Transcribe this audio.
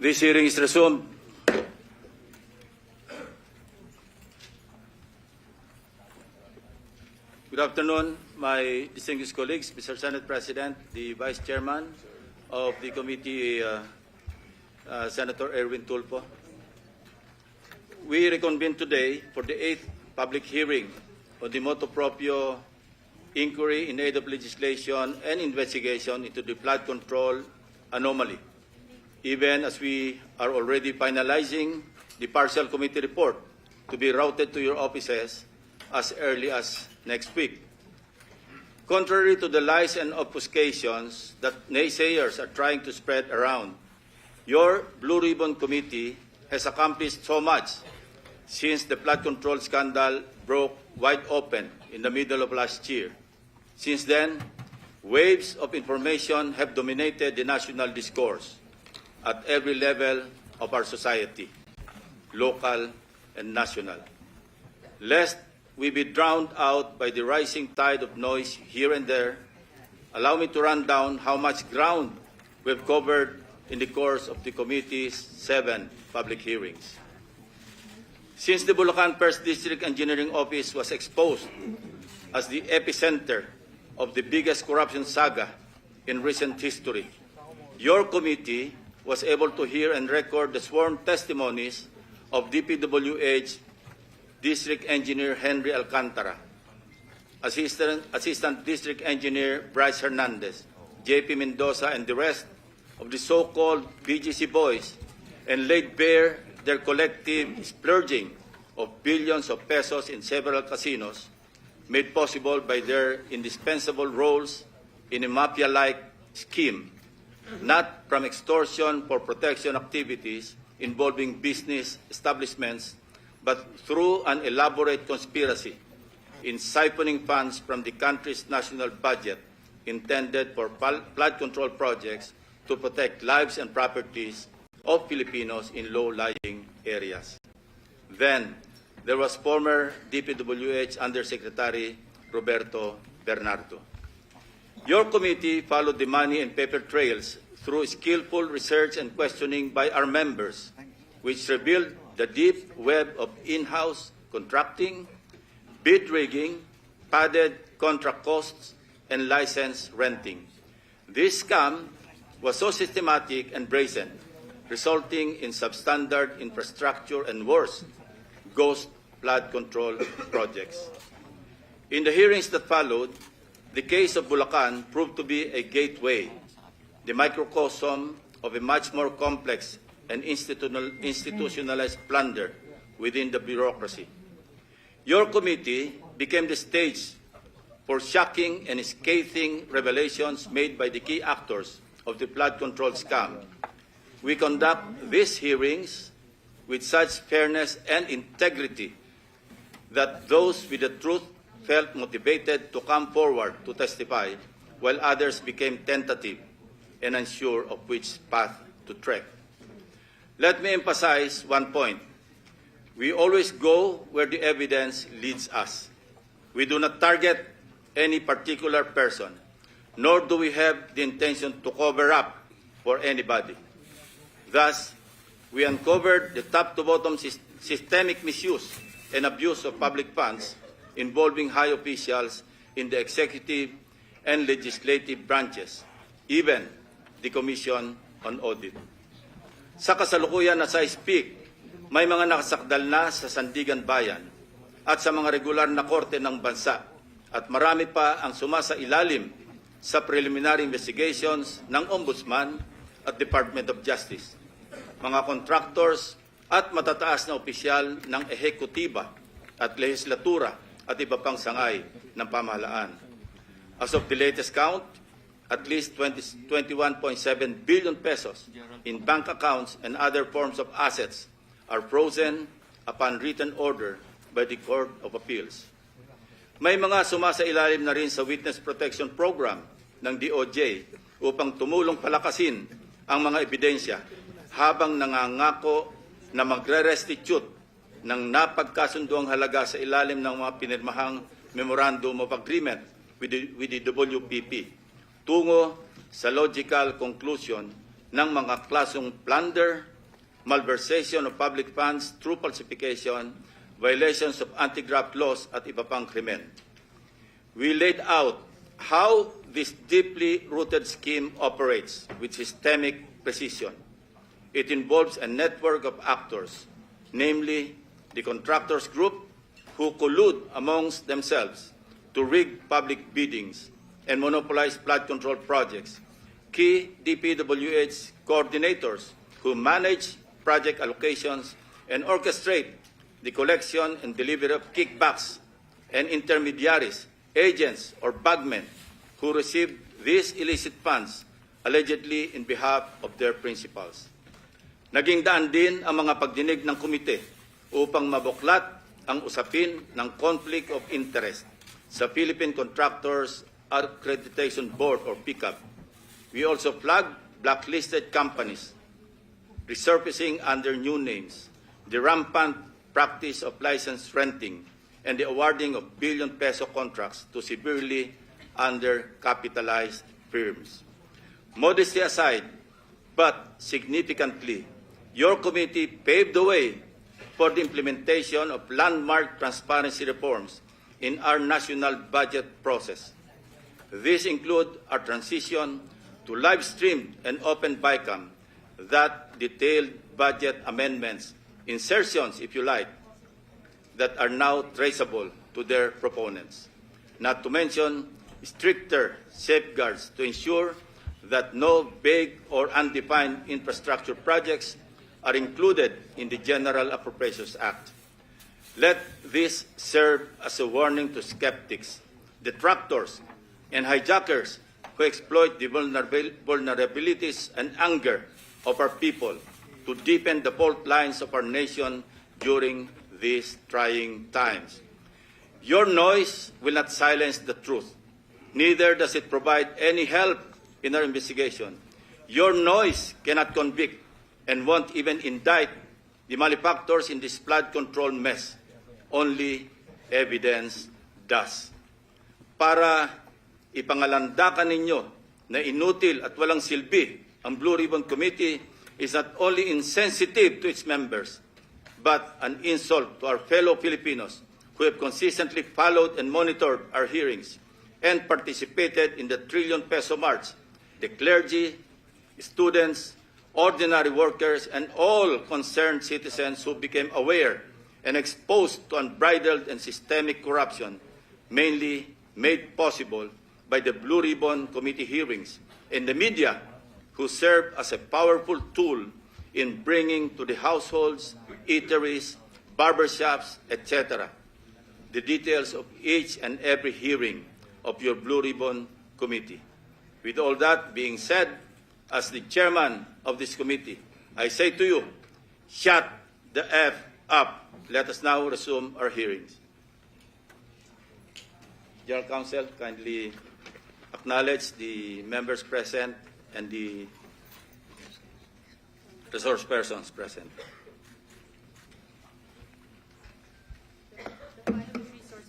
This hearing is resumed. Good afternoon, my distinguished colleagues, Mr. Senate President, the Vice Chairman of the committee, Senator Erwin Tulfo. We reconvene today for the 8th public hearing on the motu proprio inquiry in aid of legislation and investigation into the flood control anomaly, even as we are already finalizing the partial committee report to be routed to your offices as early as next week. Contrary to the lies and obfuscations that naysayers are trying to spread around, your Blue Ribbon Committee has accomplished so much since the flood control scandal broke wide open in the middle of last year. Since then, waves of information have dominated the national discourse at every level of our society, local and national. Lest we be drowned out by the rising tide of noise here and there, allow me to run down how much ground we've covered in the course of the committee's 7 public hearings. Since the Bulacan 1st District Engineering Office was exposed as the epicenter of the biggest corruption saga in recent history, your committee was able to hear and record the sworn testimonies of DPWH District Engineer Henry Alcantara, Assistant District Engineer Bryce Hernandez, JP Mendoza, and the rest of the so-called BGC boys, and laid bare their collective splurging of billions of pesos in several casinos, made possible by their indispensable roles in a mafia-like scheme, not from extortion for protection activities involving business establishments, but through an elaborate conspiracy in siphoning funds from the country's national budget intended for flood control projects to protect lives and properties of Filipinos in low-lying areas. Then, there was former DPWH Undersecretary Roberto Bernardo. Your committee followed the money and paper trails through skillful research and questioning by our members, which revealed the deep web of in-house contracting, bid rigging, padded contract costs, and license renting. This scam was so systematic and brazen, resulting in substandard infrastructure and worse, ghost flood control projects. In the hearings that followed, the case of Bulacan proved to be a gateway, the microcosm of a much more complex and institutionalized plunder within the bureaucracy. Your committee became the stage for shocking and scathing revelations made by the key actors of the flood control scam. We conduct these hearings with such fairness and integrity that those with the truth felt motivated to come forward to testify, while others became tentative and unsure of which path to tread. Let me emphasize one point. We always go where the evidence leads us. We do not target any particular person, nor do we have the intention to cover up for anybody. Thus, we uncovered the top-to-bottom systemic misuse and abuse of public funds involving high officials in the executive and legislative branches, even the Commission on Audit. Sa kasalukuyan, as I speak, may mga nakasakdal na sa Sandigan Bayan at sa mga regular na korte ng bansa, at marami pa ang sumasailalim sa preliminary investigations ng Ombudsman at Department of Justice, mga contractors at matataas na opisyal ng ehekutiba at lehislatura at iba pang sangay ng pamahalaan. As of the latest count, at least 21.7 billion pesos in bank accounts and other forms of assets are frozen upon written order by the Court of Appeals. May mga sumasailalim na rin sa Witness Protection Program ng DOJ upang tumulong palakasin ang mga ebidensya habang nangangako na magre-restitute ng napagkasunduang halaga sa ilalim ng mga pinirmahang Memorandum of Agreement with the WPP. Tungo sa logical conclusion ng mga klasong plunder malversation of public funds through falsification, violations of anti-graft laws at iba pang krimen. We laid out how this deeply rooted scheme operates with systemic precision. It involves a network of actors, namely the contractors group who collude amongst themselves to rig public biddings and monopolize flood control projects, key DPWH coordinators who manage project allocations and orchestrate the collection and delivery of kickbacks, and intermediaries, agents, or bagmen who receive these illicit funds allegedly in behalf of their principals. Naging daan din ang mga pagdinig ng komite upang mabuklat ang usapin ng conflict of interest sa Philippine Contractors Accreditation Board or PCAB. We also flagged blacklisted companies resurfacing under new names, the rampant practice of license renting, and the awarding of billion-peso contracts to severely undercapitalized firms. Modesty aside, but significantly, your committee paved the way for the implementation of landmark transparency reforms in our national budget process. These include our transition to live-streamed and open BICAM that detailed budget amendments, insertions, if you like, that are now traceable to their proponents. Not to mention stricter safeguards to ensure that no vague or undefined infrastructure projects are included in the General Appropriations Act. Let this serve as a warning to skeptics, detractors, and hijackers who exploit the vulnerabilities and anger of our people to deepen the fault lines of our nation during these trying times. Your noise will not silence the truth. Neither does it provide any help in our investigation. Your noise cannot convict and won't even indict the malefactors in this flood control mess. Only evidence does. Para ipangalandakan ninyo na inutil at walang silbi ang Blue Ribbon Committee is not only insensitive to its members, but an insult to our fellow Filipinos who have consistently followed and monitored our hearings and participated in the trillion-peso march, the clergy, students, ordinary workers, and all concerned citizens who became aware and exposed to unbridled and systemic corruption, mainly made possible by the Blue Ribbon Committee hearings, and the media, who serve as a powerful tool in bringing to the households, eateries, barbershops, etc., the details of each and every hearing of your Blue Ribbon Committee. With all that being said, as the chairman of this committee, I say to you, shut the F up. Let us now resume our hearings. General Counsel, kindly acknowledge the members present and the resource persons present.